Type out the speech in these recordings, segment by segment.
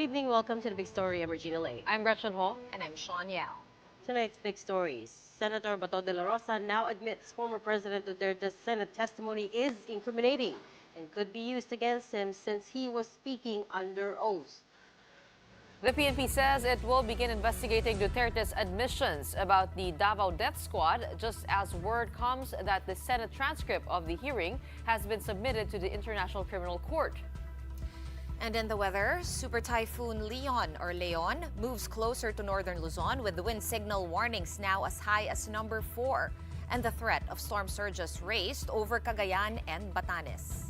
evening. Welcome to the Big Story. I'm Regina Lay. I'm Gretchen Ho. And I'm Sean Yao. Tonight's Big Stories. Senator Bato de la Rosa now admits former President Duterte's Senate testimony is incriminating and could be used against him since he was speaking under oath. The PNP says it will begin investigating Duterte's admissions about the Davao death squad, just as word comes that the Senate transcript of the hearing has been submitted to the International Criminal Court. And in the weather, Super Typhoon Leon moves closer to northern Luzon with the wind signal warnings now as high as number 4 and the threat of storm surges raised over Cagayan and Batanes.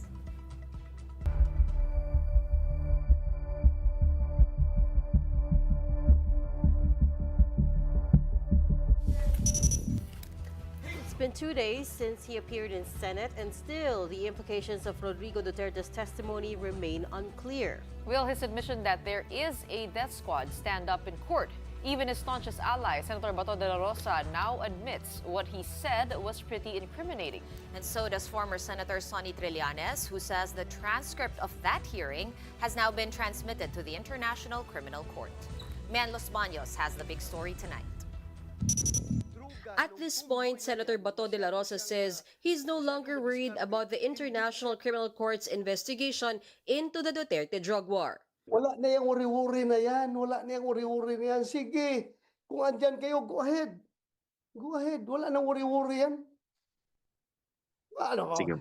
It's been 2 days since he appeared in Senate, and still the implications of Rodrigo Duterte's testimony remain unclear. Will his admission that there is a death squad stand up in court? Even his staunchest ally, Senator Bato de la Rosa, now admits what he said was pretty incriminating. And so does former Senator Sonny Trillanes, who says the transcript of that hearing has now been transmitted to the International Criminal Court. Man Los Baños has the big story tonight. At this point, Senator Bato de la Rosa says he's no longer worried about the International Criminal Court's investigation into the Duterte drug war. Wala na yung uri-uri na yan. Wala na yung uri-uri na yan. Sige, kung andyan kayo, go ahead. Go ahead. Wala nang uri-uri yan. Ano? Sige.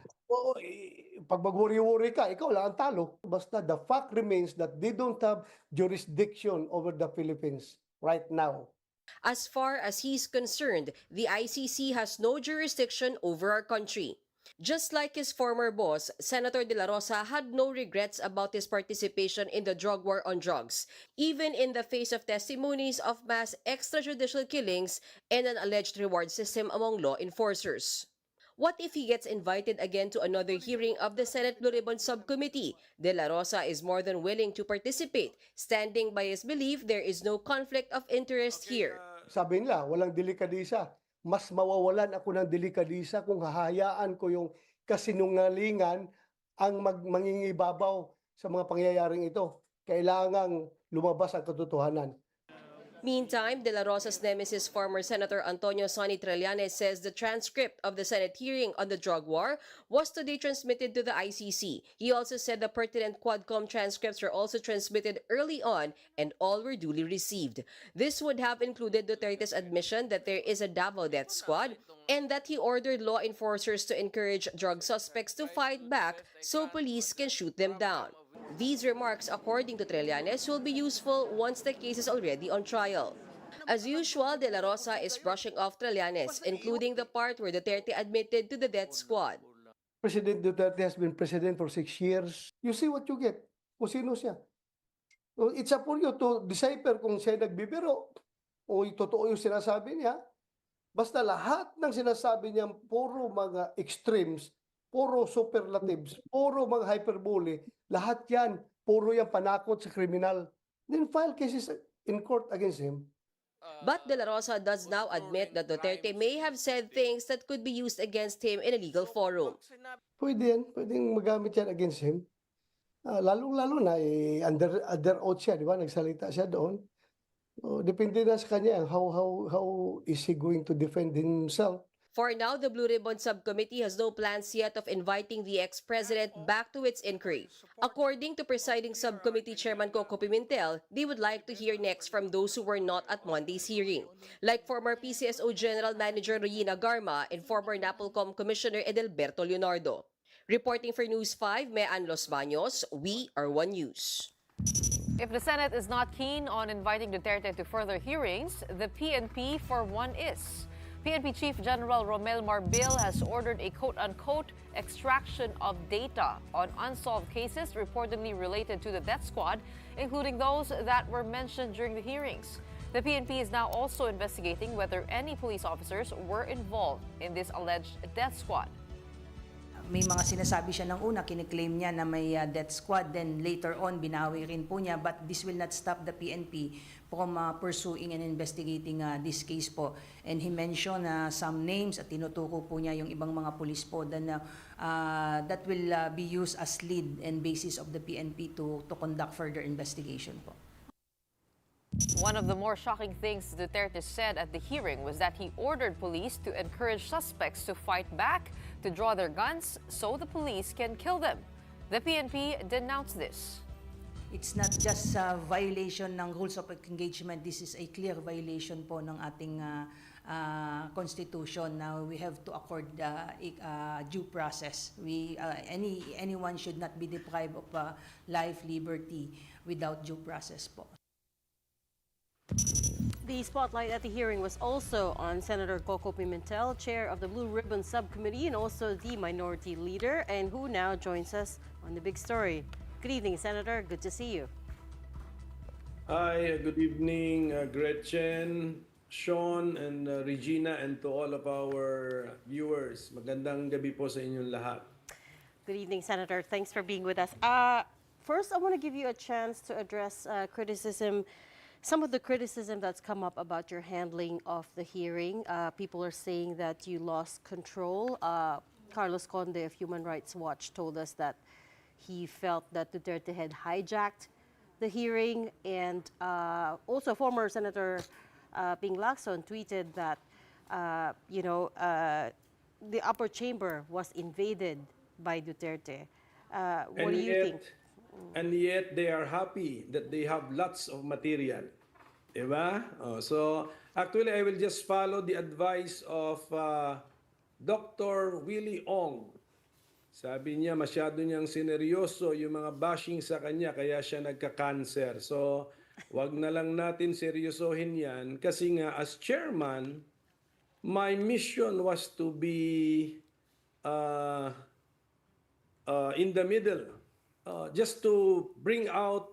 Pag mag-uri-uri ka, ikaw lang ang talo. Basta the fact remains that they don't have jurisdiction over the Philippines right now. As far as he's concerned, the ICC has no jurisdiction over our country. Just like his former boss, Senator De La Rosa had no regrets about his participation in the drug war on drugs, even in the face of testimonies of mass extrajudicial killings and an alleged reward system among law enforcers. What if he gets invited again to another hearing of the Senate Blue Ribbon Subcommittee? De La Rosa is more than willing to participate, standing by his belief there is no conflict of interest here. Sabi nila, walang delikadisa. Mas mawawalan ako ng delikadisa kung hahayaan ko yung kasinungalingan ang mangingibabaw sa mga pangyayaring ito. Kailangang lumabas ang katotohanan. Meantime, De La Rosa's nemesis, former Senator Antonio Sonny Trillanes, says the transcript of the Senate hearing on the drug war was today transmitted to the ICC. He also said the pertinent Quadcom transcripts were also transmitted early on and all were duly received. This would have included Duterte's admission that there is a Davao death squad and that he ordered law enforcers to encourage drug suspects to fight back so police can shoot them down. These remarks, according to Trillanes, will be useful once the case is already on trial. As usual, De La Rosa is brushing off Trillanes, including the part where Duterte admitted to the death squad. President Duterte has been president for 6 years. You see what you get. Kung sino siya. So it's up for you to decipher kung siya nagbibiro o totoo yung sinasabi niya. Basta lahat ng sinasabi niya, puro mga extremes, puro superlatives, puro mga hyperbole, lahat yan, puro yan panakot sa kriminal. Then file cases in court against him. But De La Rosa does now admit that Duterte may have said things that could be used against him in a legal forum. Pwede yan, pwedeng magamit yan against him. Lalo-lalo na, under oath siya, di ba? Nagsalita siya doon. Depende na sa kanya, how is he going to defend himself? For now, the Blue Ribbon Subcommittee has no plans yet of inviting the ex-president back to its inquiry. According to presiding Subcommittee Chairman Coco Pimentel, they would like to hear next from those who were not at Monday's hearing, like former PCSO General Manager Regina Garma and former NAPOLCOM Commissioner Edelberto Leonardo. Reporting for News 5, Mean Los Baños, we are One News. If the Senate is not keen on inviting Duterte to further hearings, the PNP for one is. PNP Chief General Romel Marbil has ordered a quote-unquote extraction of data on unsolved cases reportedly related to the death squad, including those that were mentioned during the hearings. The PNP is now also investigating whether any police officers were involved in this alleged death squad. May mga sinasabi siya ng una, kiniklaim niya na may death squad, then later on binawi rin po niya, but this will not stop the PNP from pursuing and investigating this case po. And he mentioned some names at tinutuko po niya yung ibang mga pulis po, then that will be used as lead and basis of the PNP to conduct further investigation po. One of the more shocking things Duterte said at the hearing was that he ordered police to encourage suspects to fight back, to draw their guns so the police can kill them. The PNP denounced this. It's not just a violation ng rules of engagement. This is a clear violation po ng ating constitution. Now we have to accord due process. Anyone should not be deprived of life, liberty without due process po. The spotlight at the hearing was also on Senator Coco Pimentel, chair of the Blue Ribbon Subcommittee and also the minority leader, and who now joins us on The Big Story. Good evening, Senator. Good to see you. Hi, good evening, Gretchen, Sean, and Regina, and to all of our viewers. Magandang gabi po sa inyong lahat. Good evening, Senator. Thanks for being with us. First, I want to give you a chance to address some of the criticism that's come up about your handling of the hearing. People are saying that you lost control. Carlos Conde of Human Rights Watch told us that he felt that Duterte had hijacked the hearing, and also former Senator Ping Lacson tweeted that the upper chamber was invaded by Duterte. What do you think? And yet they are happy that they have lots of material. Diba? So actually, I will just follow the advice of Dr. Willie Ong. Sabi niya, masyado niyang sineryoso yung mga bashing sa kanya, kaya siya nagka-cancer. So, wag na lang natin seryosohin yan. Kasi nga, as chairman, my mission was to be in the middle. Just to bring out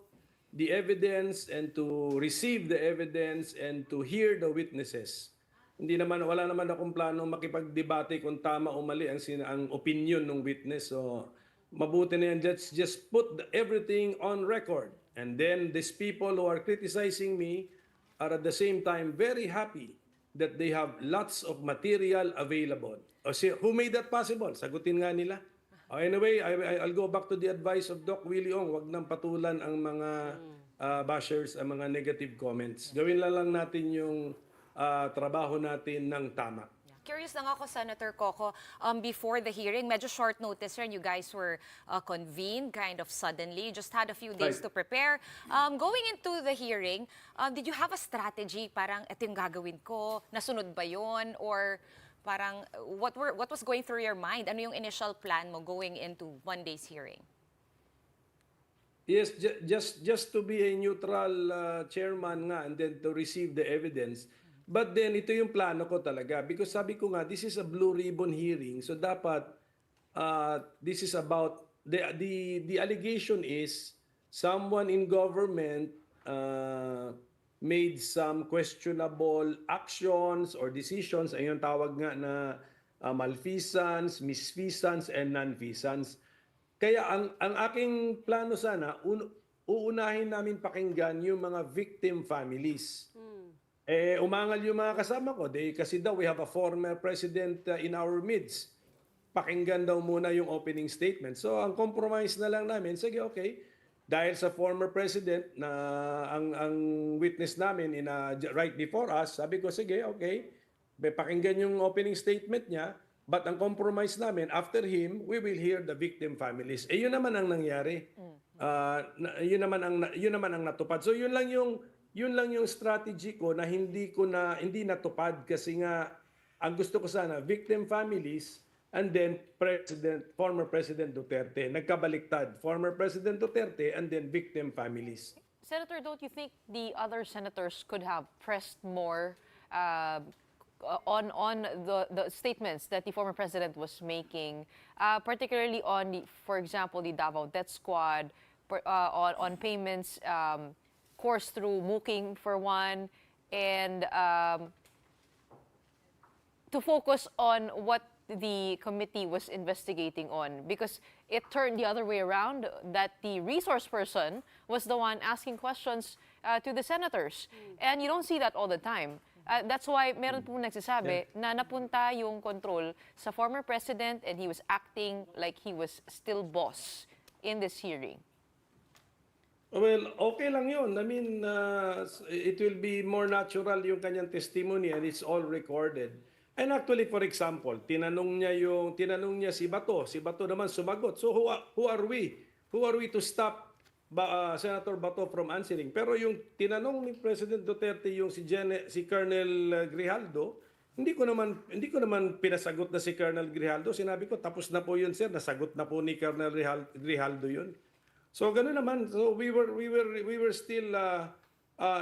the evidence and to receive the evidence and to hear the witnesses. Wala naman akong plano makipagdebate kung tama o mali ang opinion ng witness. So, mabuti na yan. Let's just put everything on record. And then these people who are criticizing me are at the same time very happy that they have lots of material available. Who made that possible? Sagutin nga nila. Anyway, I'll go back to the advice of Doc Willie Ong. Wag nang patulan ang mga bashers, ang mga negative comments. Gawin lang natin yung trabaho natin ng tama. Curious lang ako, Senator Coco, before the hearing, medyo short notice rin, you guys were convened kind of suddenly. You just had a few days to prepare. Going into the hearing, did you have a strategy? Parang, ito yung gagawin ko, nasunod ba yun? Or parang, what was going through your mind? Ano yung initial plan mo going into one day's hearing? Yes, just to be a neutral chairman nga and then to receive the evidence. But then, ito yung plano ko talaga. Because sabi ko nga, this is a blue ribbon hearing. So dapat, this is about, the allegation is, someone in government made some questionable actions or decisions. Ayun tawag nga na malfeasance, misfeasance, and nonfeasance. Kaya ang aking plano sana, uunahin namin pakinggan yung mga victim families. Umangal yung mga kasama ko. Kasi daw we have a former president in our midst. Pakinggan daw muna yung opening statement. So ang compromise na lang namin, sige okay, dahil sa former president na ang witness namin right before us, sabi ko sige okay, pakinggan yung opening statement niya, but ang compromise namin, after him, we will hear the victim families. Yun naman ang nangyari. Yun naman ang natupad. So yun lang yung strategy ko na hindi natupad kasi nga ang gusto ko sana victim families and then former President Duterte. Nagkabaliktad. Former President Duterte and then victim families. Senator, don't you think the other senators could have pressed more on the statements that the former president was making, particularly on, for example, the Davao Death Squad, on payments course through mooking for one, and to focus on what the committee was investigating on, because it turned the other way around, that the resource person was the one asking questions to the senators. And you don't see that all the time. That's why meron po nagsasabi na napunta yung control sa former president and he was acting like he was still boss in this hearing. Well, okay lang yun. I mean, it will be more natural yung kanyang testimony and it's all recorded. And actually, for example, tinanong niya si Bato. Si Bato naman sumagot. So who are we? Who are we to stop Senator Bato from answering? Pero yung tinanong ni President Duterte yung si Colonel Grijaldo, hindi ko naman pinasagot na si Colonel Grijaldo. Sinabi ko tapos na po yun, sir. Nasagot na po ni Colonel Grijaldo yun. So ganun naman. So we were still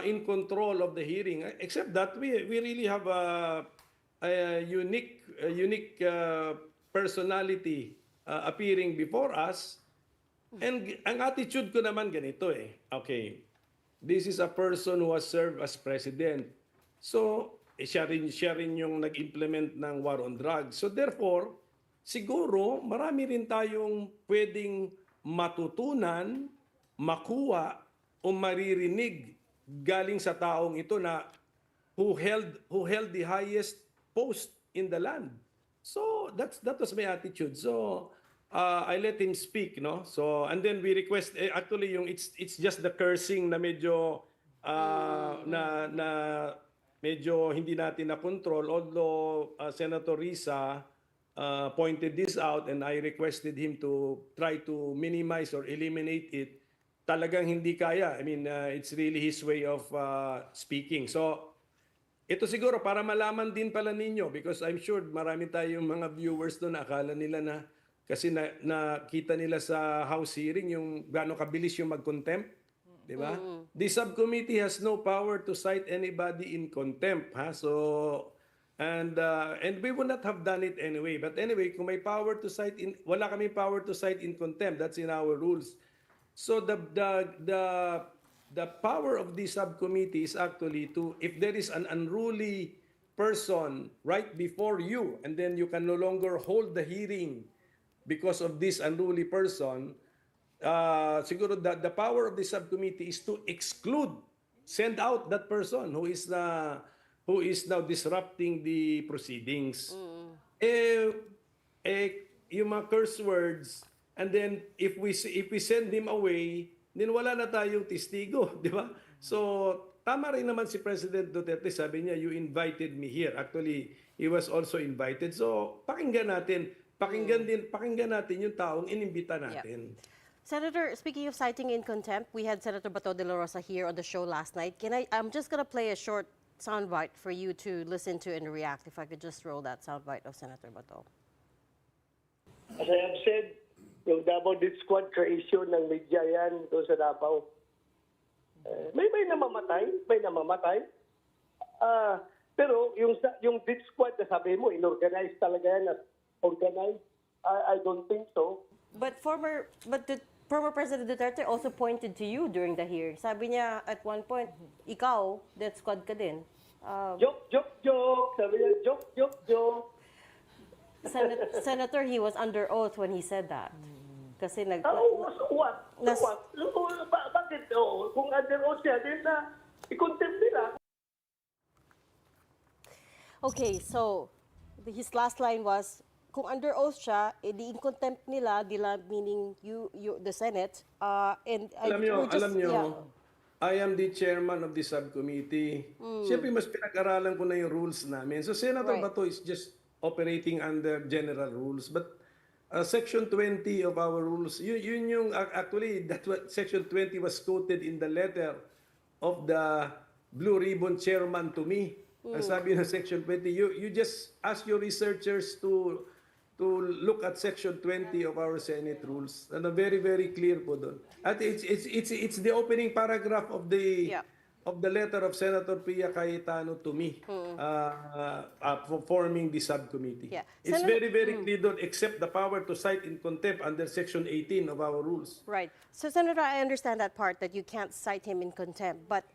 in control of the hearing. Except that we really have a unique personality appearing before us. And ang attitude ko naman ganito eh. Okay. This is a person who has served as president. So siya rin yung nag-implement ng war on drugs. So therefore, siguro marami rin tayong pwedeng matutunan, makuha o maririnig galing sa taong ito na who held the highest post in the land. So that was my attitude. So I let him speak, no? So and then we request actually yung it's just the cursing na medyo na medyo hindi natin na control, although Senator Risa pointed this out and I requested him to try to minimize or eliminate it. Talagang hindi kaya. I mean, it's really his way of speaking. So, ito siguro para malaman din pala ninyo because I'm sure marami tayong mga viewers doon na akala nila na kasi nakita nila sa House hearing yung gaano kabilis yung mag-contempt. Di ba? The subcommittee has no power to cite anybody in contempt. Ha? So, and we would not have done it anyway. But anyway, kung may power to cite wala kami power to cite in contempt. That's in our rules. So the power of the subcommittee is actually to, if there is an unruly person right before you, and then you can no longer hold the hearing because of this unruly person, siguro the power of the subcommittee is to exclude, send out that person who is now disrupting the proceedings. Yung mga curse words, and then if we send him away, then wala na tayong testigo, di ba? So tama rin naman si President Duterte, sabi niya, you invited me here. Actually, he was also invited. So pakinggan natin yung taong inimbita natin. Yeah. Senator, speaking of citing in contempt, we had Senator Bato de la Rosa here on the show last night. I'm just going to play a short soundbite for you to listen to and react. If I could just roll that soundbite of Senator Bato. As I have said, yung Davao Death Squad creation ng media yan doon sa Davao. May namamatay. Pero yung Death Squad na sabi mo, inorganize talaga yan at organized. I don't think so. But the former President Duterte also pointed to you during the hearing. Sabi niya at one point, ikaw, death squad ka din. Joke. Sabi niya, joke. Senator, he was under oath when he said that. Kasi So what? Bakit? Kung under oath siya, din na i-contempt nila. Okay, so his last line was, kung under oath siya, di in contempt nila, meaning you the Senate, and Alam nyo, I am the chairman of the subcommittee. Siyempre, mas pinag-aralan ko na yung rules namin. So, Senator Right. Bato is just operating under general rules. But Section 20 of our rules, yun yung, actually, Section 20 was quoted in the letter of the Blue Ribbon chairman to me. Ang sabi ng Section 20, you just ask your researchers to look at Section 20 of our Senate rules. And very, very clear po doon. At it's the opening paragraph of the letter of Senator Pia Cayetano to me for forming the subcommittee. Yeah. It's very, very clear doon, except the power to cite in contempt under Section 18 of our rules. Right. So, Senator, I understand that part, that you can't cite him in contempt, but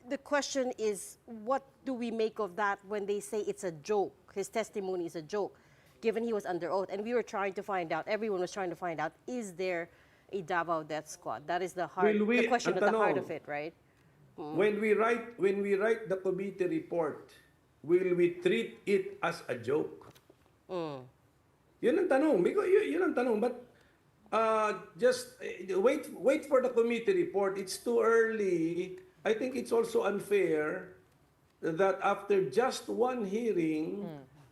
the question is, what do we make of that when they say it's a joke? His testimony is a joke, given he was under oath. And we were trying to find out, everyone was trying to find out, is there a Davao Death Squad? That is the question at the heart of it, right? When we write the committee report, will we treat it as a joke? Yun ang tanong. Yun ang tanong. But Just wait for the committee report. It's too early. I think it's also unfair that after just one hearing,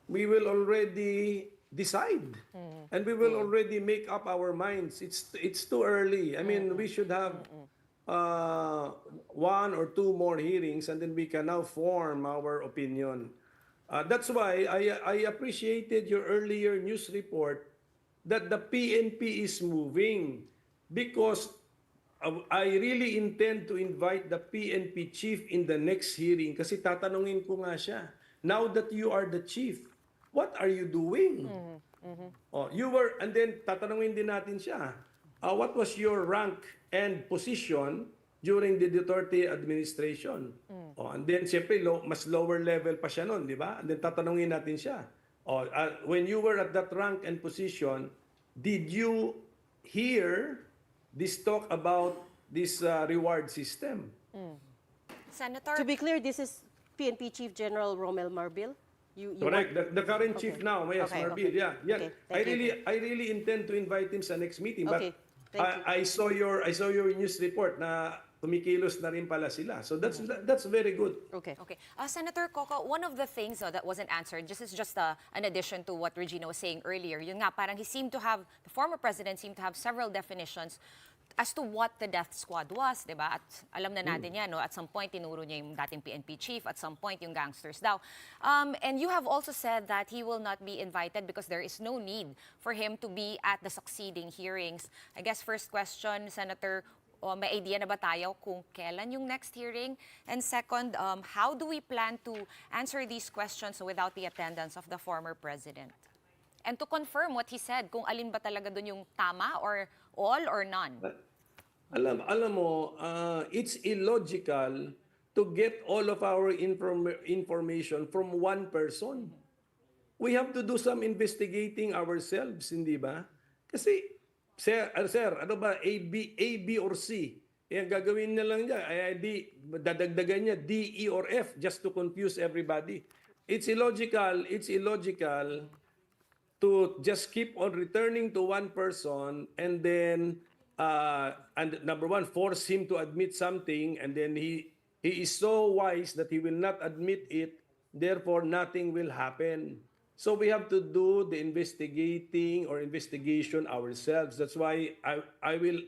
we will already decide, and we will already make up our minds. It's too early. I mean, we should have one or two more hearings, and then we can now form our opinion. That's why I appreciated your earlier news report that the PNP is moving, because I really intend to invite the PNP chief in the next hearing kasi tatanungin ko nga siya. Now that you are the chief, what are you doing? Oh, you were, and then tatanungin din natin siya. What was your rank and position during the Duterte administration? Oh, and then siyempre mas lower level pa siya noon, di ba? And then tatanungin natin siya. Oh, when you were at that rank and position, did you hear this talk about this reward system? Senator, To be clear, this is PNP Chief General Romel Marbil. You Correct. want- The current chief now, yes, Okay, Marbil. okay. Yeah, yeah. Okay, thank you. I really intend to invite him sa next meeting. Okay, But thank you. I saw your news report na kumikilos na rin pala sila. So that's very good. Okay. okay. Senator Coco, one of the things that wasn't answered, this is just an addition to what Regina was saying earlier. Yun nga, parang the former president seemed to have several definitions as to what the death squad was, di ba? At alam na natin yan, no? At some point, tinuro niya yung dating PNP chief. At some point, yung gangsters daw. And you have also said that he will not be invited because there is no need for him to be at the succeeding hearings. I guess first question, Senator, may idea na ba tayo kung kailan yung next hearing? And second, how do we plan to answer these questions without the attendance of the former president? And to confirm what he said, kung alin ba talaga dun yung tama or all or none? Alam mo, it's illogical to get all of our information from one person. We have to do some investigating ourselves, hindi ba? Kasi, sir, ano ba, A, B or C? Yan, gagawin na lang niya, dadagdagan niya D, E, or F just to confuse everybody. It's illogical to just keep on returning to one person and then and number one, force him to admit something, and then he is so wise that he will not admit it, therefore nothing will happen. So we have to do the investigation ourselves. That's why I will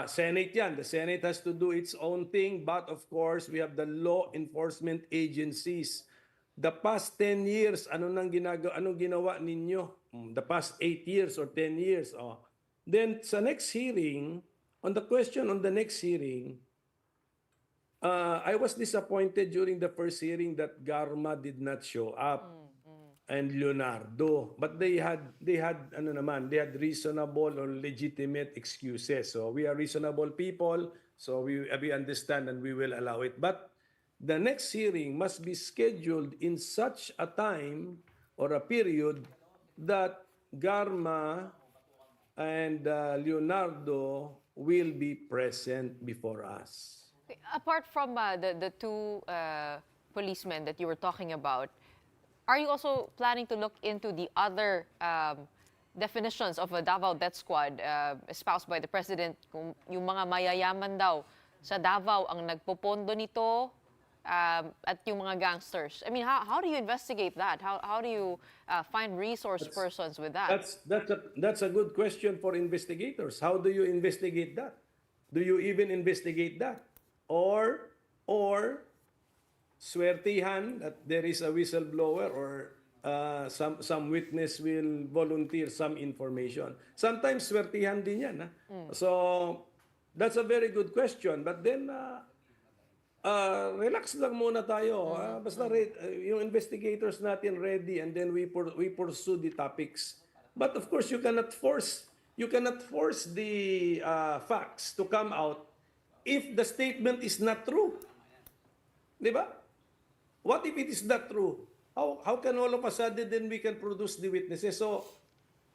Senate yan. The Senate has to do its own thing, but of course we have the law enforcement agencies. The past 10 years, anong ginawa ninyo? The past 8 years or 10 years, Then sa next hearing, on the question on the next hearing, I was disappointed during the first hearing that Garma did not show up and Leonardo, but they had reasonable or legitimate excuses. So we are reasonable people, so we understand and we will allow it. But the next hearing must be scheduled in such a time or a period that Garma and Leonardo will be present before us. Apart from the two policemen that you were talking about, are you also planning to look into the other definitions of a Davao Death Squad espoused by the President? Kung yung mga mayayaman daw sa Davao ang nagpopondo nito, at yung mga gangsters. I mean, how do you investigate that? How do you find resource persons with that? That's a good question for investigators. How do you investigate that? Do you even investigate that? Or swertihan that there is a whistleblower or some witness will volunteer some information. Sometimes swertihan din yan. So that's a very good question. But then relax lang muna tayo. Basta yung investigators natin ready, and then we pursue the topics. But of course, you cannot force the facts to come out if the statement is not true. Di ba? What if it is not true? How can all of a sudden then we can produce the witnesses? So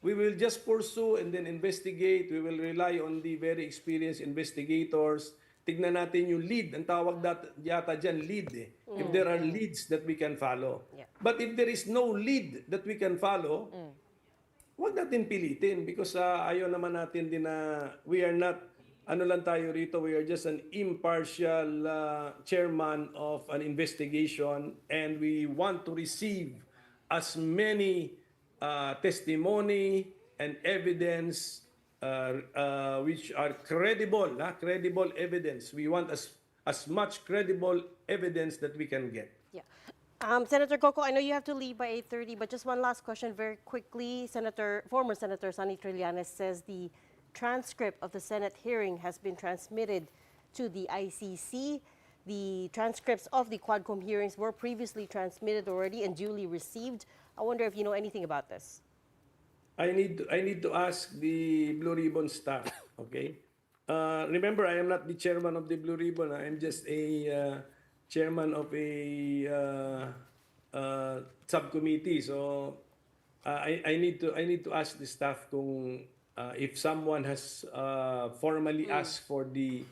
we will just pursue and then investigate. We will rely on the very experienced investigators. Tignan natin yung lead. Ang tawag yata dyan, lead. If there are leads that we can follow. Yeah. But if there is no lead that we can follow, wag natin pilitin because ayaw naman natin din na we are not, ano lang tayo rito, we are just an impartial chairman of an investigation and we want to receive as many testimony and evidence which are credible, credible evidence. We want as much credible evidence that we can get. Yeah. Senator Coco, I know you have to leave by 8:30, but just one last question very quickly. Former Senator Sonny Trillanes says the transcript of the Senate hearing has been transmitted to the ICC. The transcripts of the Quadcom hearings were previously transmitted already and duly received. I wonder if you know anything about this. I need to ask the Blue Ribbon staff, okay? Remember, I am not the chairman of the Blue Ribbon. I am just a chairman of a subcommittee. So I need to ask the staff kung if someone has formally asked for the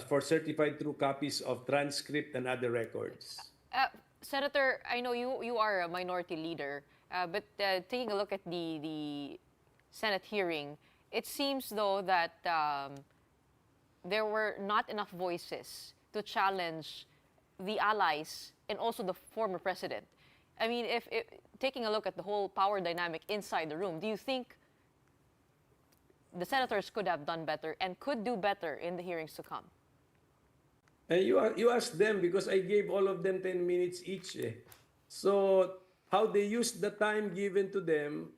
for certified true copies of transcript and other records. Senator, I know you are a minority leader, but taking a look at the Senate hearing, it seems though that there were not enough voices to challenge the allies and also the former president. I mean, if taking a look at the whole power dynamic inside the room, do you think the senators could have done better and could do better in the hearings to come? And you ask them because I gave all of them 10 minutes each. So how they use the time given to them,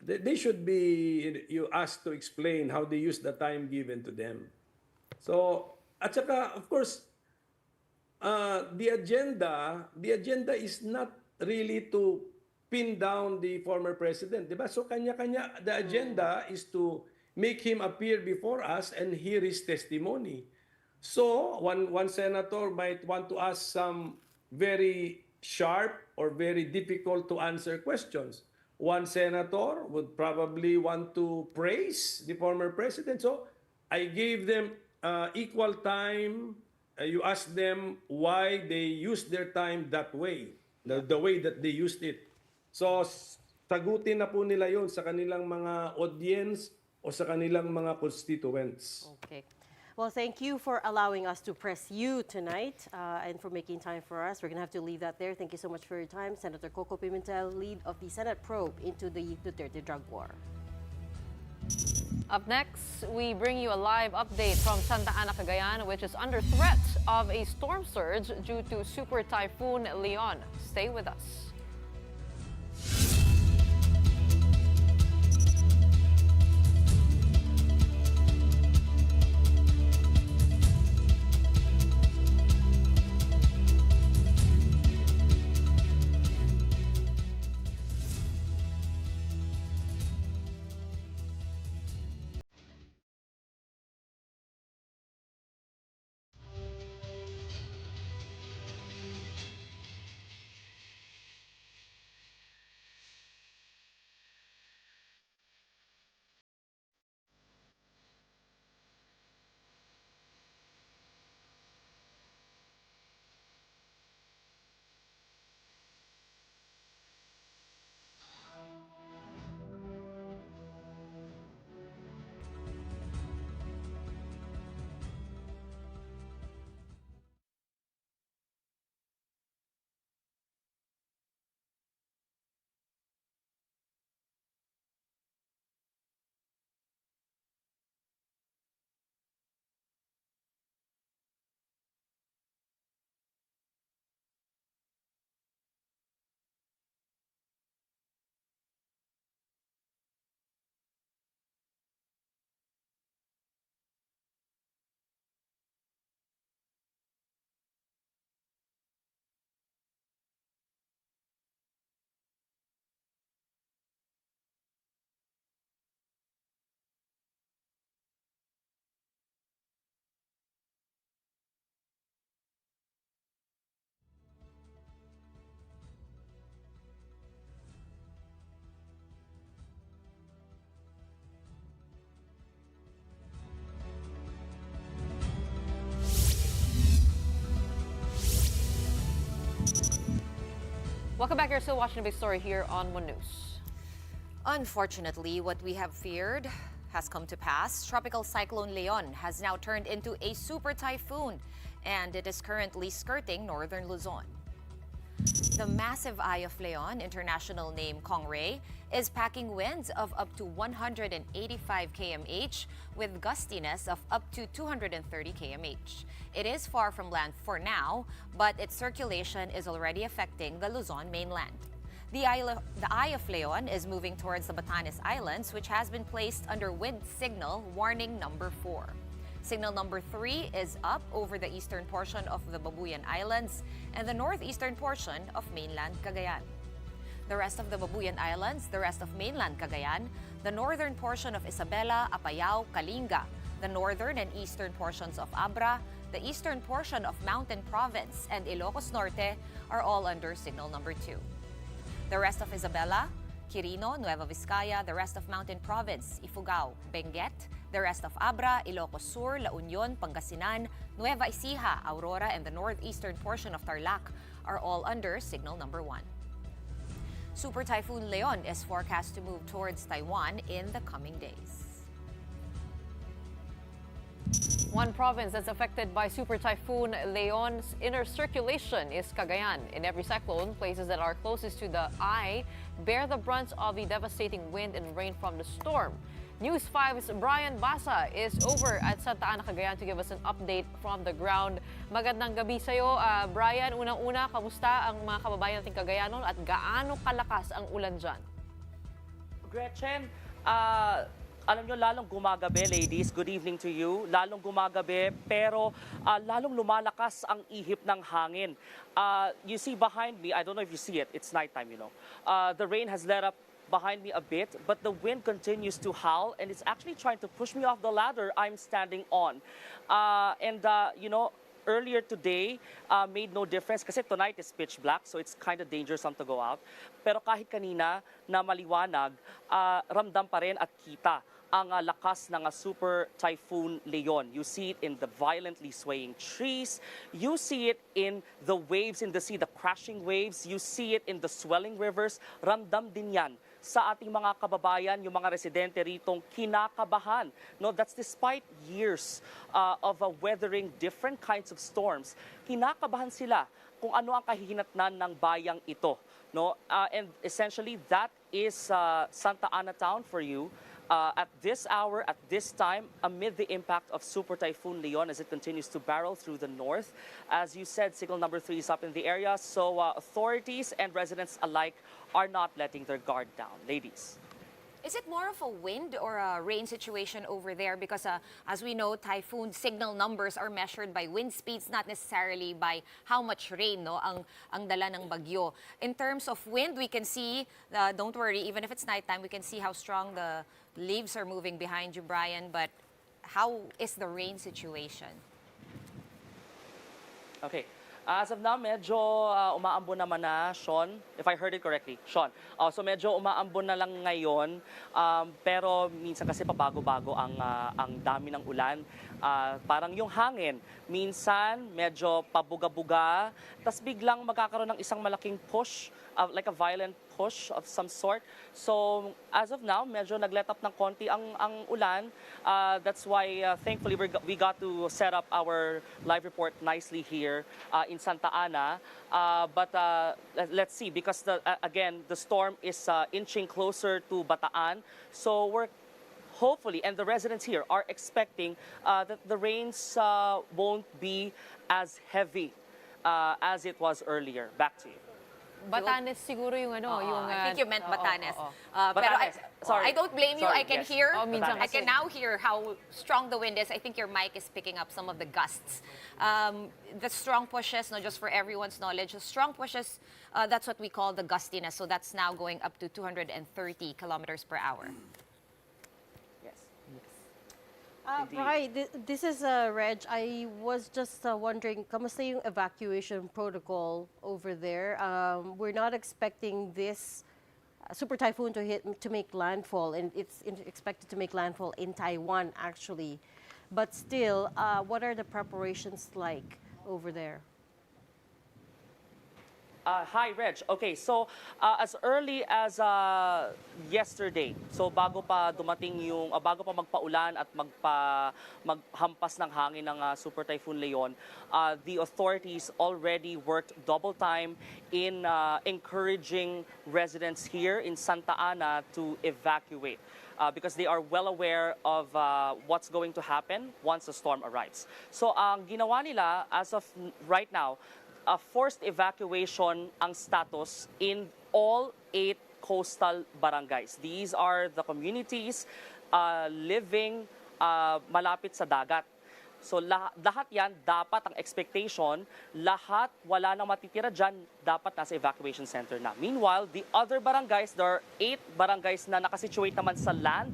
they should be you asked to explain how they use the time given to them. So at saka, of course, the agenda is not really to pin down the former president, diba? So kanya-kanya, the agenda is to make him appear before us and hear his testimony. So one senator might want to ask some very sharp or very difficult to answer questions. One senator would probably want to praise the former president. So I gave them equal time. You ask them why they used their time that way, the way that they used it. So sagutin na po nila yon sa kanilang mga audience o sa kanilang mga constituents. Okay. Well, thank you for allowing us to press you tonight and for making time for us. We're going to have to leave that there. Thank you so much for your time. Senator Coco Pimentel, lead of the Senate probe into the Duterte drug war. Up next, we bring you a live update from Santa Ana, Cagayan, which is under threat of a storm surge due to Super Typhoon Leon. Stay with us. Welcome back. You're still watching the big story here on One News. Unfortunately, what we have feared has come to pass. Tropical Cyclone Leon has now turned into a super typhoon, and it is currently skirting northern Luzon. The massive Eye of Leon, international name Kongray, is packing winds of up to 185 kmh with gustiness of up to 230 kmh. It is far from land for now, but its circulation is already affecting the Luzon mainland. The Eye of Leon is moving towards the Batanes Islands, which has been placed under wind signal warning number 4. Signal number 3 is up over the eastern portion of the Babuyan Islands and the northeastern portion of mainland Cagayan. The rest of the Babuyan Islands, the rest of mainland Cagayan, the northern portion of Isabela, Apayao, Kalinga, the northern and eastern portions of Abra, the eastern portion of Mountain Province, and Ilocos Norte are all under signal number 2. The rest of Isabela, Quirino, Nueva Vizcaya, the rest of Mountain Province, Ifugao, Benguet, the rest of Abra, Ilocos Sur, La Union, Pangasinan, Nueva Ecija, Aurora, and the northeastern portion of Tarlac are all under signal number 1. Super Typhoon Leon is forecast to move towards Taiwan in the coming days. One province that's affected by Super Typhoon Leon's inner circulation is Cagayan. In every cyclone, places that are closest to the eye bear the brunt of the devastating wind and rain from the storm. News 5's Brian Basa is over at Santa Ana, Cagayan to give us an update from the ground. Magandang gabi sa'yo, Brian. Unang-una, kamusta ang mga kababayan nating Cagayanon at gaano kalakas ang ulan dyan? Gretchen, alam nyo, lalong gumagabi, ladies. Good evening to you. Lalong gumagabi, pero lalong lumalakas ang ihip ng hangin. You see behind me, I don't know if you see it, it's nighttime, you know. The rain has let up behind me a bit, but the wind continues to howl, and it's actually trying to push me off the ladder I'm standing on. You know, earlier today made no difference kasi tonight is pitch black, so it's kind of dangerous to go out. Pero kahit kanina na maliwanag, ramdam pa rin at kita ang lakas ng Super Typhoon Leon. You see it in the violently swaying trees. You see it in the waves in the sea, the crashing waves. You see it in the swelling rivers. Ramdam din yan sa ating mga kababayan, yung mga residente ritong kinakabahan. No, that's despite years of weathering different kinds of storms. Kinakabahan sila kung ano ang kahihinatnan ng bayang ito. No? And essentially, that is Santa Ana Town for you. At this hour, at this time, amid the impact of Super Typhoon Leon as it continues to barrel through the north. As you said, signal number 3 is up in the area, so authorities and residents alike are not letting their guard down. Ladies. Is it more of a wind or a rain situation over there? Because as we know, typhoon signal numbers are measured by wind speeds, not necessarily by how much rain ang dala ng bagyo. In terms of wind, we can see, don't worry, even if it's nighttime, we can see how strong the leaves are moving behind you, Brian. But how is the rain situation? Okay. As of now, medyo umaambon naman na, Sean, if I heard it correctly, Sean. So medyo umaambon na lang ngayon, pero minsan kasi pabago-bago ang dami ng ulan. Parang yung hangin, minsan medyo pabuga-buga, tas biglang magkakaroon ng isang malaking push, like a violent push of some sort. So as of now, medyo nag-let up ng konti ang ulan. That's why thankfully we got to set up our live report nicely here in Santa Ana. But let's see, because again, the storm is inching closer to Bataan. So we're hopefully, and the residents here are expecting that the rains won't be as heavy as it was earlier. Back to you. Batanes siguro yung ano, yung... I think you meant Batanes. Pero Batanes. Sorry. I don't blame you. Sorry, I can yes. hear. minsan I kasi. can now hear how strong the wind is. I think your mic is picking up some of the gusts. The strong pushes, not just for everyone's knowledge, the strong pushes, that's what we call the gustiness. So that's now going up to 230 kilometers per hour. Right, this is Reg. I was just wondering, kamusta yung evacuation protocol over there? We're not expecting this super typhoon to make landfall, and it's expected to make landfall in Taiwan actually. But still, what are the preparations like over there? Hi, Reg. Okay, so as early as yesterday, so bago pa magpaulan at maghampas ng hangin ng Super Typhoon Leon, the authorities already worked double time in encouraging residents here in Santa Ana to evacuate. Because they are well aware of what's going to happen once the storm arrives. So ang ginawa nila as of right now, forced evacuation ang status in all 8 coastal barangays. These are the communities living malapit sa dagat. So lahat yan, dapat ang expectation, lahat wala nang matitira dyan, dapat nasa evacuation center na. Meanwhile, the other barangays, there are 8 barangays na nakasituate naman sa land.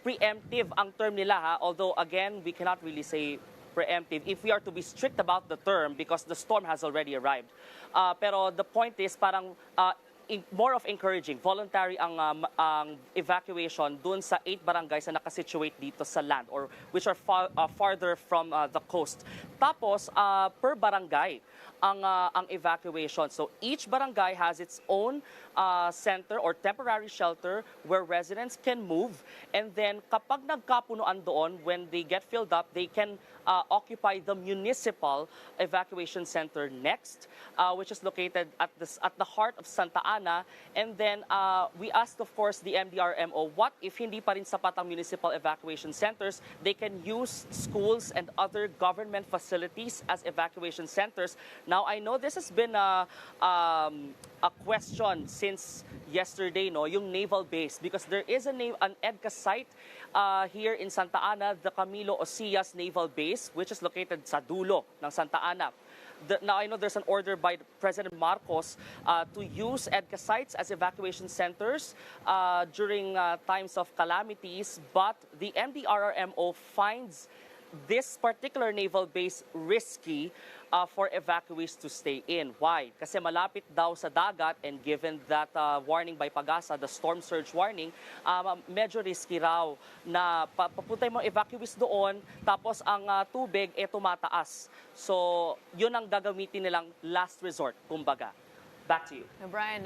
Preemptive ang term nila ha, although again, we cannot really say preemptive if we are to be strict about the term because the storm has already arrived. Pero the point is parang more of encouraging, voluntary ang evacuation dun sa 8 barangays na nakasituate dito sa land or which are farther from the coast. Tapos, per barangay ang evacuation. So each barangay has its own center or temporary shelter where residents can move. And then kapag nagkapunuan doon, when they get filled up, they can occupy the municipal evacuation center next, which is located at the heart of Santa Ana. And then we asked, of course, the MDRMO, what if hindi pa rin sapat ang municipal evacuation centers? They can use schools and other government facilities as evacuation centers. Now, I know this has been a question since yesterday, no, yung naval base, because there is an EDCA site here in Santa Ana, the Camilo Osias Naval Base, which is located sa dulo ng Santa Ana. Now, I know there's an order by President Marcos to use EDCA sites as evacuation centers during times of calamities, but the MDRRMO finds this particular naval base risky for evacuees to stay in. Why? Kasi malapit daw sa dagat, and given that warning by Pagasa, the storm surge warning, medyo risky raw na papuntay mo evacuees doon, tapos ang tubig tumataas. So, yun ang gagamitin nilang last resort, kumbaga. Back to you. Now, Brian,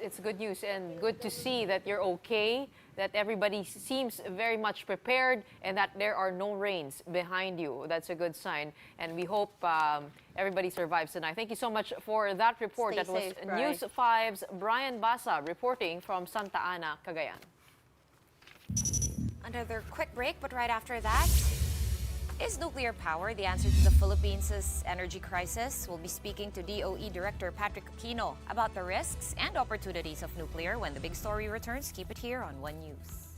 it's good news and good to see that you're okay, that everybody seems very much prepared, and that there are no rains behind you. That's a good sign, and we hope everybody survives tonight. Thank you so much for that report. Stay That was safe, Brian. News 5's Brian Basa reporting from Santa Ana, Cagayan. Another quick break, but right after that, is nuclear power the answer to the Philippines' energy crisis? We'll be speaking to DOE Director Patrick Aquino about the risks and opportunities of nuclear when the big story returns. Keep it here on One News.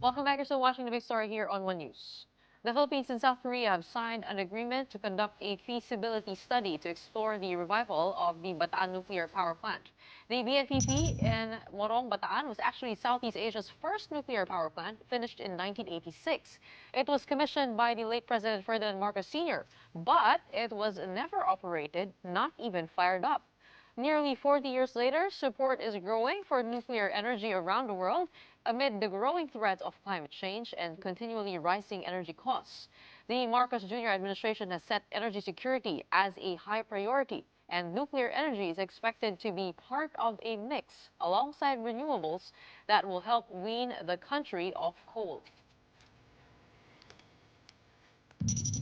Welcome back. You're still watching the big story here on One News. The Philippines and South Korea have signed an agreement to conduct a feasibility study to explore the revival of the Bataan nuclear power plant. The BNPP in Morong, Bataan was actually Southeast Asia's first nuclear power plant, finished in 1986. It was commissioned by the late President Ferdinand Marcos Sr., but it was never operated, not even fired up. Nearly 40 years later, support is growing for nuclear energy around the world amid the growing threat of climate change and continually rising energy costs. The Marcos Jr. administration has set energy security as a high priority, and nuclear energy is expected to be part of a mix alongside renewables that will help wean the country off coal.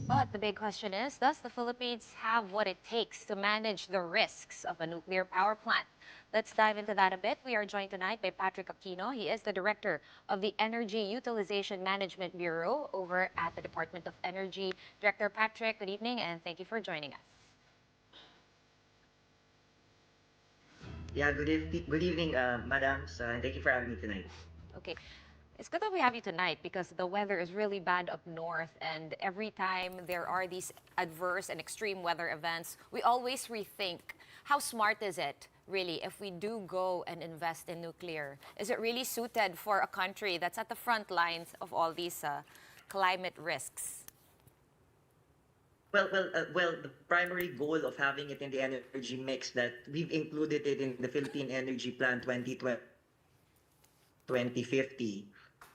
But the big question is, does the Philippines have what it takes to manage the risks of a nuclear power plant? Let's dive into that a bit. We are joined tonight by Patrick Aquino. He is the director of the Energy Utilization Management Bureau over at the Department of Energy. Director Patrick, good evening and thank you for joining us. Yeah, good evening, madams, and thank you for having me tonight. Okay. It's good that we have you tonight because the weather is really bad up north, and every time there are these adverse and extreme weather events, we always rethink how smart is it really if we do go and invest in nuclear? Is it really suited for a country that's at the front lines of all these climate risks? The primary goal of having it in the energy mix that we've included it in the Philippine Energy Plan 2050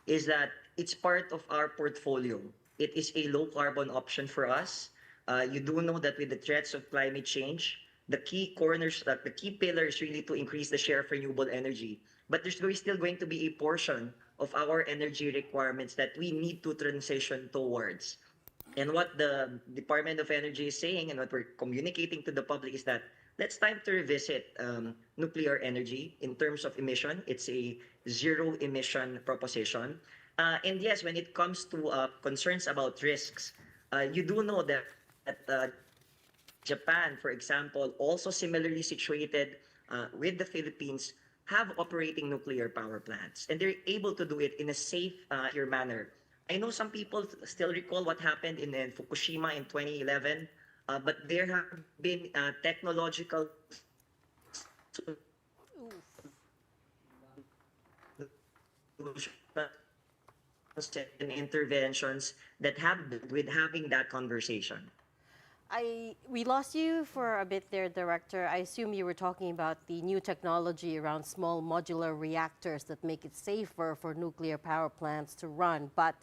is that it's part of our portfolio. It is a low carbon option for us. You do know that with the threats of climate change, the key pillar is really to increase the share of renewable energy. But there's still going to be a portion of our energy requirements that we need to transition towards. And what the Department of Energy is saying and what we're communicating to the public is that it's time to revisit nuclear energy in terms of emission. It's a zero emission proposition. And yes, when it comes to concerns about risks, you do know that Japan, for example, also similarly situated with the Philippines, have operating nuclear power plants. And they're able to do it in a safe, secure manner. I know some people still recall what happened in Fukushima in 2011, but there have been technological and interventions that have with having that conversation. We lost you for a bit there, Director. I assume you were talking about the new technology around small modular reactors that make it safer for nuclear power plants to run. But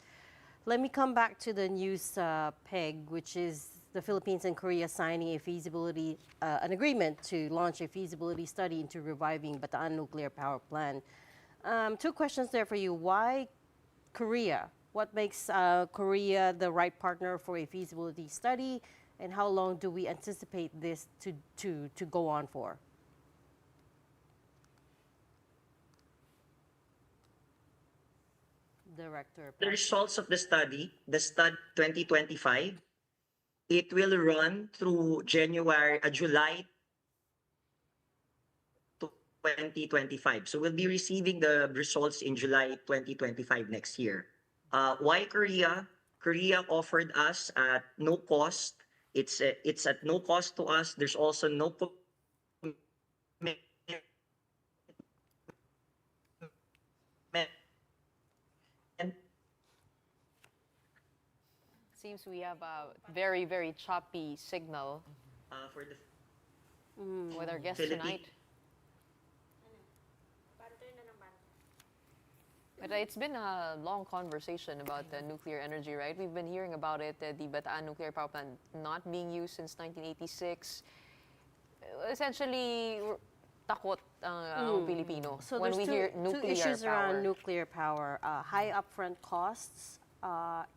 let me come back to the news peg, which is the Philippines and Korea signing an agreement to launch a feasibility study into reviving Bataan nuclear power plant. Two questions there for you. Why Korea? What makes Korea the right partner for a feasibility study? And how long do we anticipate this to go on for? Director. The results of the study 2025, it will run through July 2025. So we'll be receiving the results in July 2025 next year. Why Korea? Korea offered us at no cost. It's at no cost to us. There's also no commitment. Seems we have a very, very choppy signal For the with our guest Philippines. tonight. But it's been a long conversation about nuclear energy, right? We've been hearing about it, the Bataan nuclear power plant not being used since 1986. Essentially, takot ang Pilipino So when there's we hear two nuclear issues power. around nuclear power: high upfront costs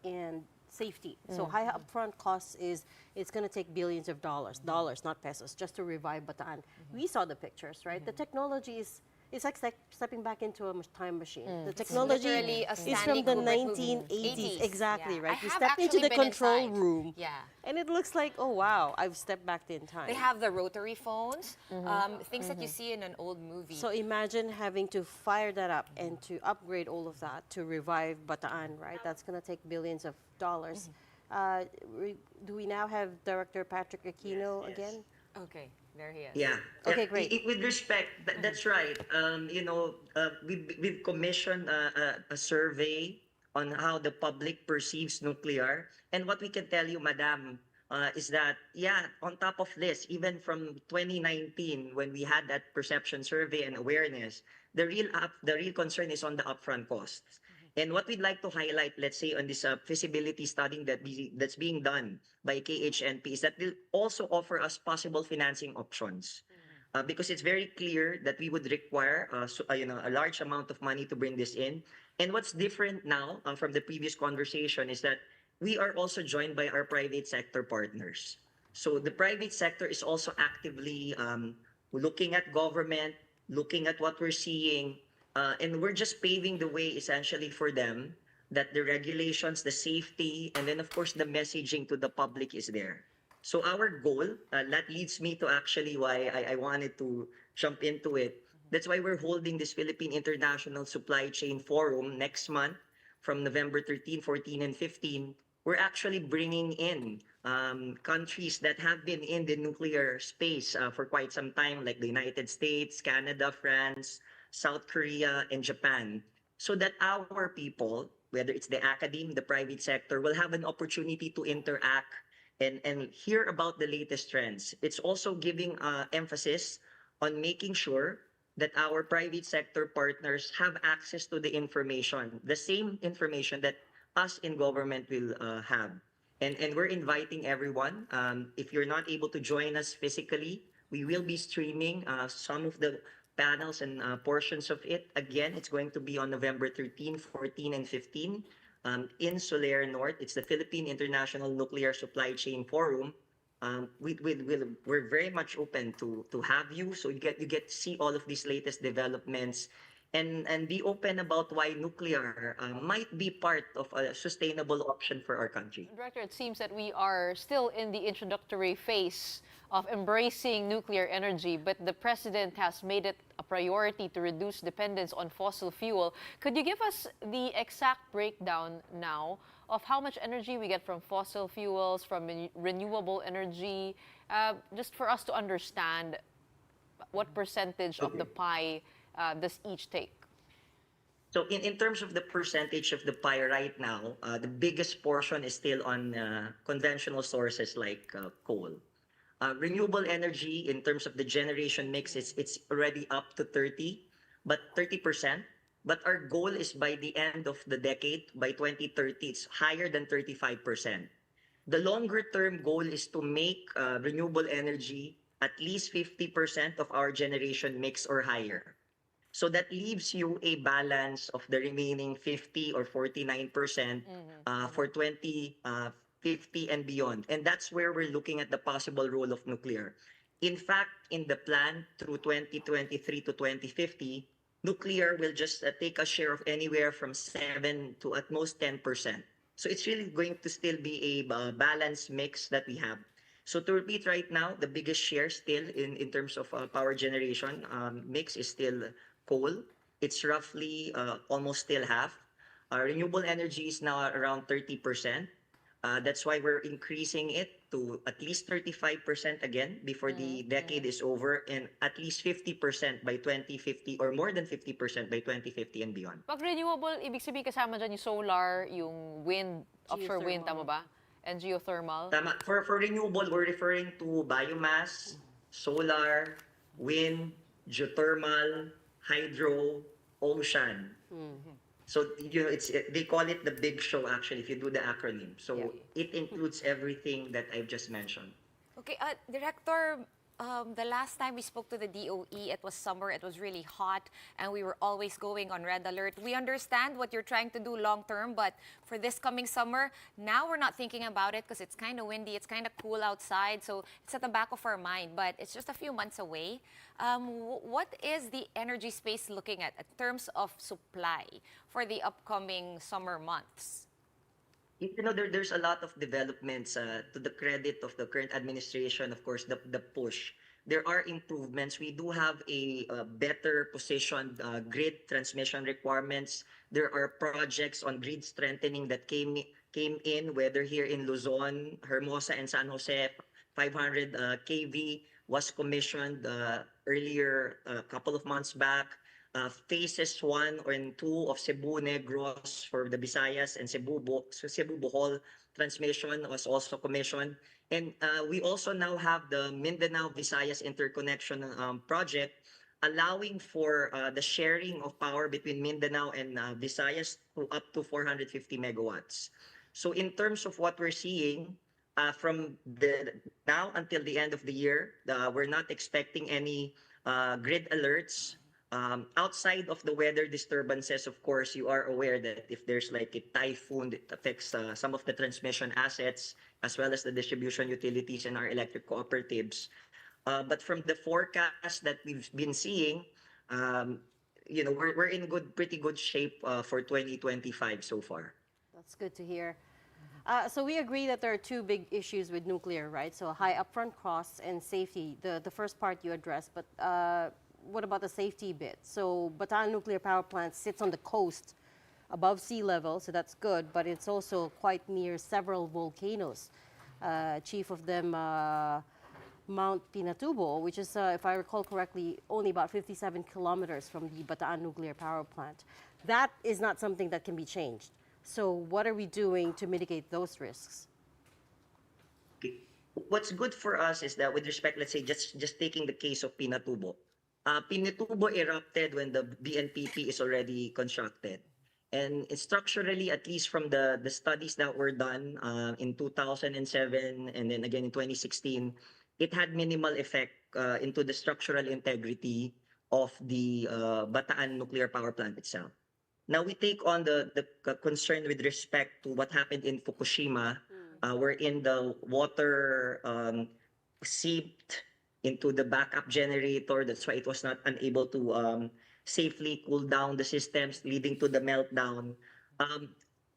and safety. So high upfront costs is it's going to take billions of dollars, not pesos, just to revive Bataan. We saw the pictures, right? The technology is It's like stepping back into a time machine. The It's technology literally a is from Stanley the Kubrick movie. 1980s. 80s. Exactly, Yeah. right? I You have step into actually the been control inside. room, Yeah. and it looks like, oh wow, I've stepped back in time. They have the rotary phones, things that you see in an old movie. So imagine having to fire that up and to upgrade all of that to revive Bataan, right? That's going to take billions of dollars. Do we now have Director Patrick Aquino Yes. again? Okay, there he is. Yeah. Okay, great. With respect, that's right. We've commissioned a survey on how the public perceives nuclear. And what we can tell you, Madam, is that, yeah, on top of this, even from 2019, when we had that perception survey and awareness, the real concern is on the upfront costs. And what we'd like to highlight, let's say, on this feasibility study that's being done by KHNP is that will also offer us possible financing options. Because it's very clear that we would require a large amount of money to bring this in. And what's different now from the previous conversation is that we are also joined by our private sector partners. So the private sector is also actively looking at government, looking at what we're seeing, and we're just paving the way essentially for them that the regulations, the safety, and then of course the messaging to the public is there. So our goal, that leads me to actually why I wanted to jump into it. That's why we're holding this Philippine International Supply Chain Forum next month from November 13, 14, and 15. We're actually bringing in countries that have been in the nuclear space for quite some time, like the United States, Canada, France, South Korea, and Japan, so that our people, whether it's the academe, the private sector, will have an opportunity to interact and hear about the latest trends. It's also giving emphasis on making sure that our private sector partners have access to the information, the same information that us in government will have. And we're inviting everyone. If you're not able to join us physically, we will be streaming some of the panels and portions of it. Again, it's going to be on November 13, 14, and 15 in Soler North. It's the Philippine International Nuclear Supply Chain Forum. We're very much open to have you, so you get to see all of these latest developments, and be open about why nuclear might be part of a sustainable option for our country. Director, it seems that we are still in the introductory phase of embracing nuclear energy, but the president has made it a priority to reduce dependence on fossil fuel. Could you give us the exact breakdown now of how much energy we get from fossil fuels, from renewable energy, just for us to understand what percentage of the pie does each take? So in terms of the percentage of the pie right now, the biggest portion is still on conventional sources like coal. Renewable energy, in terms of the generation mix, it's already up to 30%. But our goal is by the end of the decade, by 2030, it's higher than 35%. The longer term goal is to make renewable energy at least 50% of our generation mix or higher. So that leaves you a balance of the remaining 50 or 49% for 2050 and beyond. And that's where we're looking at the possible role of nuclear. In fact, in the plan through 2023 to 2050, nuclear will just take a share of anywhere from 7 to at most 10%. So it's really going to still be a balanced mix that we have. So to repeat right now, the biggest share still in terms of power generation mix is still coal. It's roughly almost still half. Renewable energy is now around 30%. That's why we're increasing it to at least 35% again before the decade is over, and at least 50% by 2050, or more than 50% by 2050 and beyond. Pag renewable, ibig sabihin kasama dyan yung solar, yung wind, offshore wind, tama ba? And geothermal? Tama. For renewable, we're referring to biomass, solar, wind, geothermal, hydro, ocean. So they call it the big show actually if you do the acronym. So it includes everything that I've just mentioned. Okay, Director, the last time we spoke to the DOE, it was summer, it was really hot, and we were always going on red alert. We understand what you're trying to do long term, but for this coming summer, now we're not thinking about it because it's kind of windy, it's kind of cool outside, so it's at the back of our mind, but it's just a few months away. What is the energy space looking at in terms of supply for the upcoming summer months? You know, there's a lot of developments to the credit of the current administration, of course, the push. There are improvements. We do have a better positioned grid transmission requirements. There are projects on grid strengthening that came in, whether here in Luzon, Hermosa, and San Jose. 500 kV was commissioned earlier, a couple of months back. Phases 1 and 2 of Cebu Negros for the Visayas and Cebu Bohol transmission was also commissioned. And we also now have the Mindanao Visayas interconnection project, allowing for the sharing of power between Mindanao and Visayas to up to 450 megawatts. So in terms of what we're seeing, from the now until the end of the year, we're not expecting any grid alerts. Outside of the weather disturbances, of course, you are aware that if there's like a typhoon that affects some of the transmission assets, as well as the distribution utilities and our electric cooperatives. But from the forecast that we've been seeing, you know, we're in pretty good shape for 2025 so far. That's good to hear. So we agree that there are two big issues with nuclear, right? So high upfront costs and safety. The first part you addressed, but what about the safety bit? So Bataan Nuclear Power Plant sits on the coast above sea level, so that's good, but it's also quite near several volcanoes. Chief of them, Mount Pinatubo, which is, if I recall correctly, only about 57 kilometers from the Bataan Nuclear Power Plant. That is not something that can be changed. So what are we doing to mitigate those risks? Okay. What's good for us is that with respect, let's say, just taking the case of Pinatubo. Pinatubo erupted when the BNPP is already constructed. And structurally, at least from the studies that were done in 2007 and then again in 2016, it had minimal effect into the structural integrity of the Bataan nuclear power plant itself. Now we take on the concern with respect to what happened in Fukushima, wherein the water seeped into the backup generator. That's why it was not unable to safely cool down the systems, leading to the meltdown.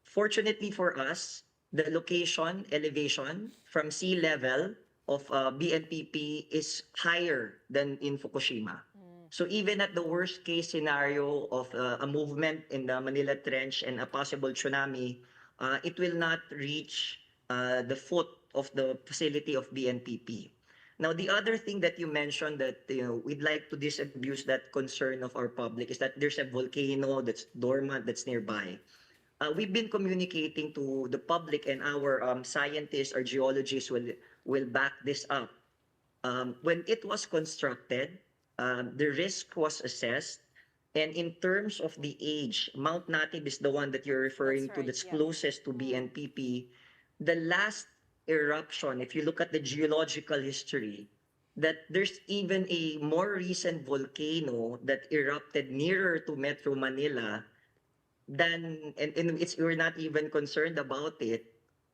Fortunately for us, the location, elevation from sea level of BNPP is higher than in Fukushima. So even at the worst case scenario of a movement in the Manila Trench and a possible tsunami, it will not reach the foot of the facility of BNPP. Now, the other thing that you mentioned that we'd like to disabuse that concern of our public is that there's a volcano that's dormant that's nearby. We've been communicating to the public, and our scientists or geologists will back this up. When it was constructed, the risk was assessed, and in terms of the age, Mount Natib is the one that you're referring to that's closest to BNPP. The last eruption, if you look at the geological history, that there's even a more recent volcano that erupted nearer to Metro Manila than, and we're not even concerned about it,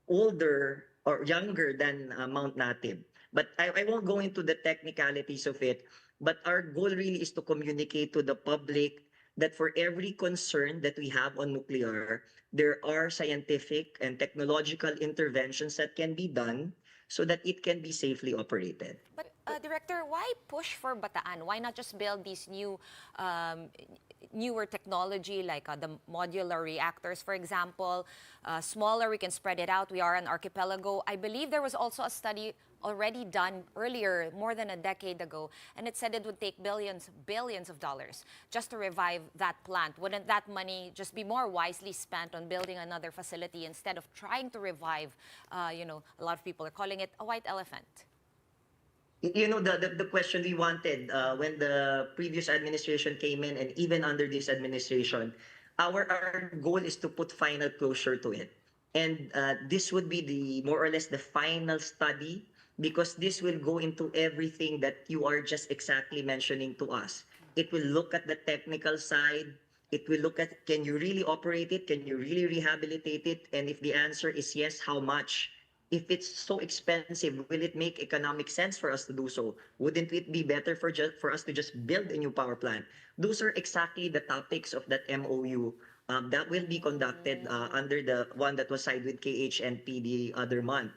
older or younger than Mount Natib. But I won't go into the technicalities of it, but our goal really is to communicate to the public that for every concern that we have on nuclear, there are scientific and technological interventions that can be done so that it can be safely operated. But Director, why push for Bataan? Why not just build these newer technology like the modular reactors, for example? Smaller, we can spread it out. We are an archipelago. I believe there was also a study already done earlier, more than a decade ago, and it said it would take billions of dollars just to revive that plant. Wouldn't that money just be more wisely spent on building another facility instead of trying to revive, a lot of people are calling it a white elephant? You know, the question we wanted when the previous administration came in, and even under this administration, our goal is to put final closure to it. And this would be the more or less the final study because this will go into everything that you are just exactly mentioning to us. It will look at the technical side. It will look at, can you really operate it? Can you really rehabilitate it? And if the answer is yes, how much? If it's so expensive, will it make economic sense for us to do so? Wouldn't it be better for us to just build a new power plant? Those are exactly the topics of that MOU that will be conducted under the one that was signed with KHNP the other month.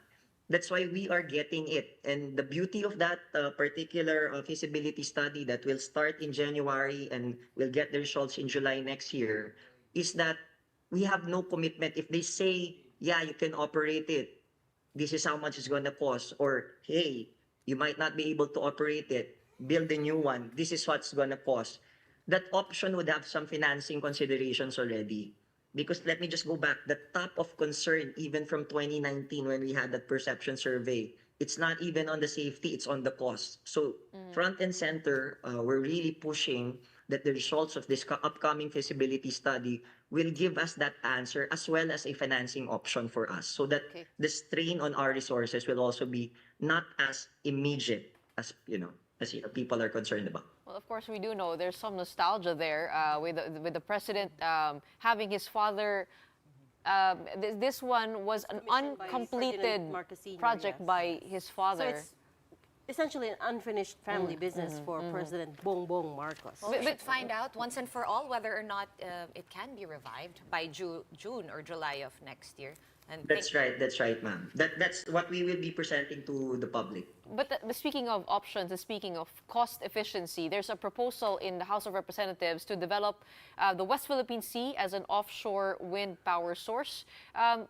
That's why we are getting it. And the beauty of that particular feasibility study that will start in January and will get the results in July next year is that we have no commitment. If they say, yeah, you can operate it, this is how much it's going to cost, or hey, you might not be able to operate it, build a new one, this is what's going to cost. That option would have some financing considerations already. Because let me just go back, the top of concern, even from 2019 when we had that perception survey, it's not even on the safety, it's on the cost. So front and center, we're really pushing that the results of this upcoming feasibility study will give us that answer as well as a financing option for us, so that Okay. the strain on our resources will also be not as immediate as people are concerned about. Well, of course, we do know there's some nostalgia there with the president having his father. This one was an Commissioned by uncompleted Ferdinand Marcos Sr., project yes. by his So father. it's essentially an unfinished family business for President Bongbong Marcos. Well, we should find out once and for all whether or not it can be revived by June or July of next year. And That's right, ma'am. That's what we will be presenting to the public. But speaking of options and speaking of cost efficiency, there's a proposal in the House of Representatives to develop the West Philippine Sea as an offshore wind power source.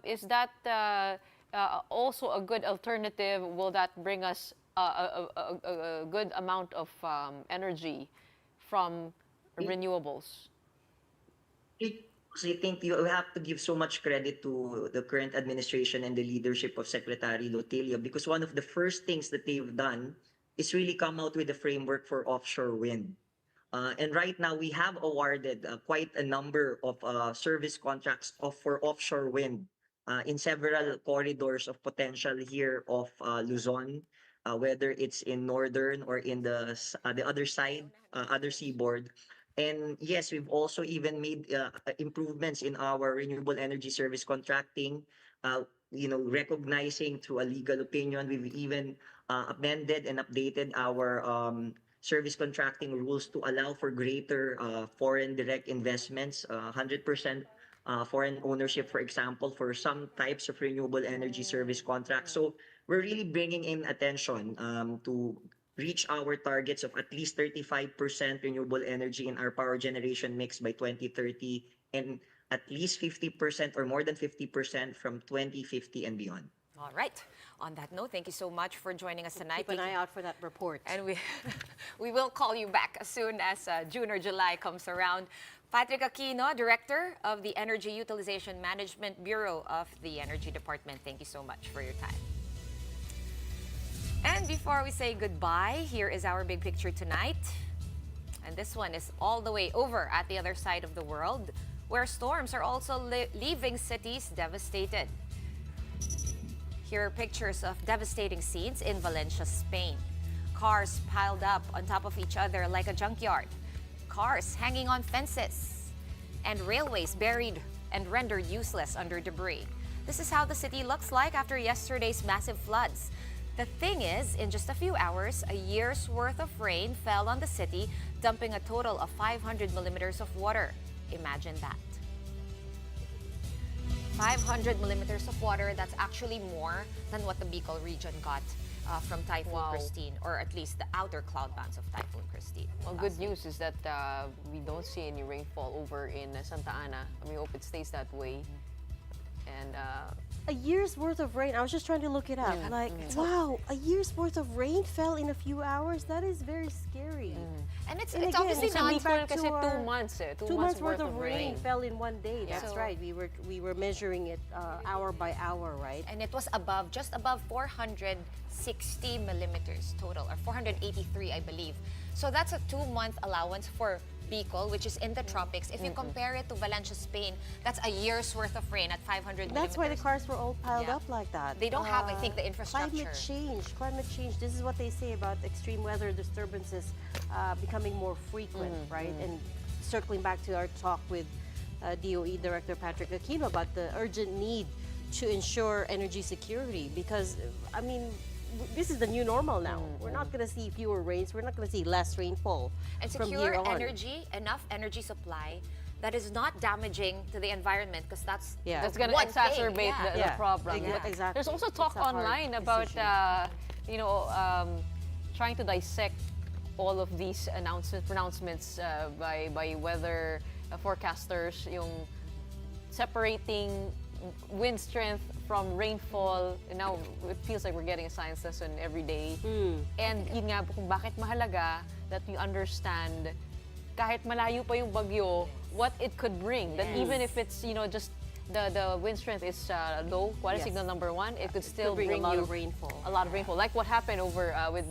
Is that also a good alternative? Will that bring us a good amount of energy from renewables? So I think you have to give so much credit to the current administration and the leadership of Secretary Lotilio, because one of the first things that they've done is really come out with a framework for offshore wind. And right now we have awarded quite a number of service contracts for offshore wind in several corridors of potential here of Luzon, whether it's in northern or in the other side, other seaboard. And yes, we've also even made improvements in our renewable energy service contracting, recognizing through a legal opinion. We've even amended and updated our service contracting rules to allow for greater foreign direct investments, 100% foreign ownership, for example, for some types of renewable energy service contracts. So we're really bringing in attention to reach our targets of at least 35% renewable energy in our power generation mix by 2030, and at least 50% or more than 50% from 2050 and beyond. all right. On that note, thank you so much for joining us tonight. Keep an eye out for that report. And we will call you back as soon as June or July comes around. Patrick Aquino, Director of the Energy Utilization Management Bureau of the Energy Department, thank you so much for your time. And before we say goodbye, here is our big picture tonight. And this one is all the way over at the other side of the world, where storms are also leaving cities devastated. Here are pictures of devastating scenes in Valencia, Spain. Cars piled up on top of each other like a junkyard. Cars hanging on fences. And railways buried and rendered useless under debris. This is how the city looks like after yesterday's massive floods. The thing is, in just a few hours, a year's worth of rain fell on the city, dumping a total of 500 millimeters of water. Imagine that. 500 millimeters of water, that's actually more than what the Bicol region got from Typhoon Christine, or at least the outer cloud bands of Typhoon Christine. Well, good news is that we don't see any rainfall over in Santa Ana. We hope it stays that way. And A year's worth of rain. I was just trying to look it up. Wow, a year's worth of rain fell in a few hours. That is very scary. And it's And again, obviously it's not coming back kasi to our- 2 months eh. 2 months worth of rain fell in one day. Yeah. That's So- right. We were measuring it hour by hour, right? And it was just above 460 millimeters total, or 483, I believe. So that's a 2-month allowance for Bicol, which is in the tropics. If you compare it to Valencia, Spain, that's a year's worth of rain at 500 That's why the millimeters. cars were all piled Yeah. up like that. They don't have, I think, the infrastructure. Climate change. This is what they say about extreme weather disturbances becoming more frequent, right? And circling back to our talk with DOE Director Patrick Aquino about the urgent need to ensure energy security, because I mean, this is the new normal now. We're not going to see fewer rains. We're not going to see less rainfall And from secure here on. energy, enough energy supply that is not damaging to the environment, because that's Yeah. That's going to one thing, exacerbate yeah. the Yeah, problem. exactly. There's also talk It's a hard online about, decision. trying to dissect all of these pronouncements by weather forecasters, yung separating wind strength from rainfall. And now it feels like we're getting a science lesson every day. And yun nga kung bakit mahalaga that you understand kahit malayo pa yung bagyo, what it could bring. That even if it's, just the wind strength is low, quality Yes. signal number 1, it could still bring a bring lot you of rainfall. a lot of rainfall. Like what happened over with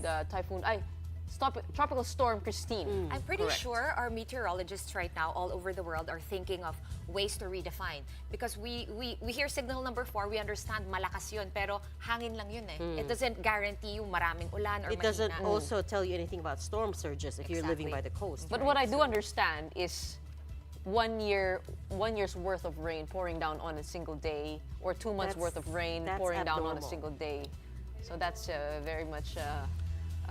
Tropical Storm Christine. I'm pretty Correct. sure our meteorologists right now all over the world are thinking of ways to redefine, because we hear signal number 4, we understand malakas yun, pero hangin lang yun eh. It doesn't guarantee yung maraming ulan or It doesn't mahina. also tell you anything about storm surges if you're living by Exactly. the coast. But right? what I do understand is 1 year's worth of rain pouring down on a single day, or 2 months worth of rain that's pouring down on a abnormal. single day. So that's very much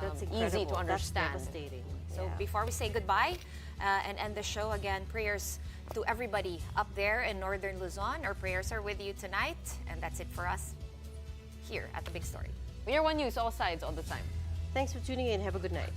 That's easy to incredible. understand. That's devastating. So Yeah. before we say goodbye and end the show, again, prayers to everybody up there in northern Luzon. Our prayers are with you tonight, and that's it for us here at The Big Story. We are One News, all sides, all the time. Thanks for tuning in. Have a good night.